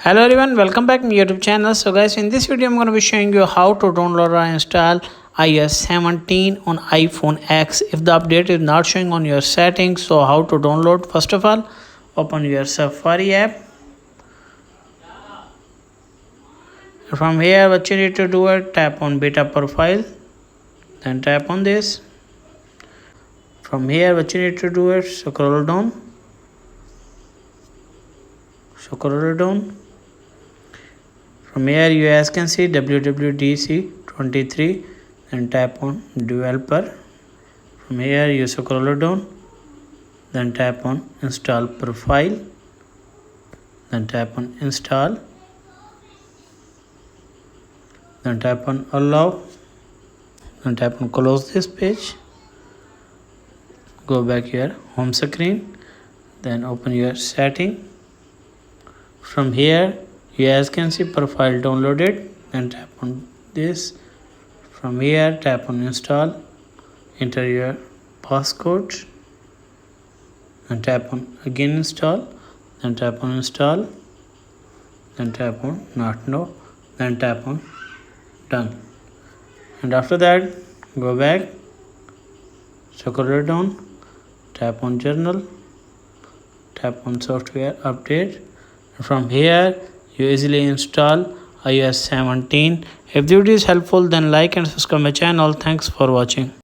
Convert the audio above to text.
Hello everyone, welcome back to my YouTube channel. So guys, in this video I'm going to be showing you how to download or install iOS 17 on iPhone X if the update is not showing on your settings. So how to download? First of all, open your Safari app. From here what you need to do is tap on beta profile, then tap on this. From here what you need to do is scroll down. From here you guys can see WWDC 23 and tap on developer. From here you scroll down, then tap on install profile, then tap on install, then tap on allow, then tap on close this page. Go back here home screen, then open your setting. From here you guys can see profile downloaded, then tap on this. From here tap on install, enter your passcode, and tap on again install, then tap on install, then tap on not no, then tap on done. And after that go back, scroll down, tap on journal, tap on software update. From here you easily install iOS 17. If the video is helpful, then like and subscribe my channel. Thanks for watching.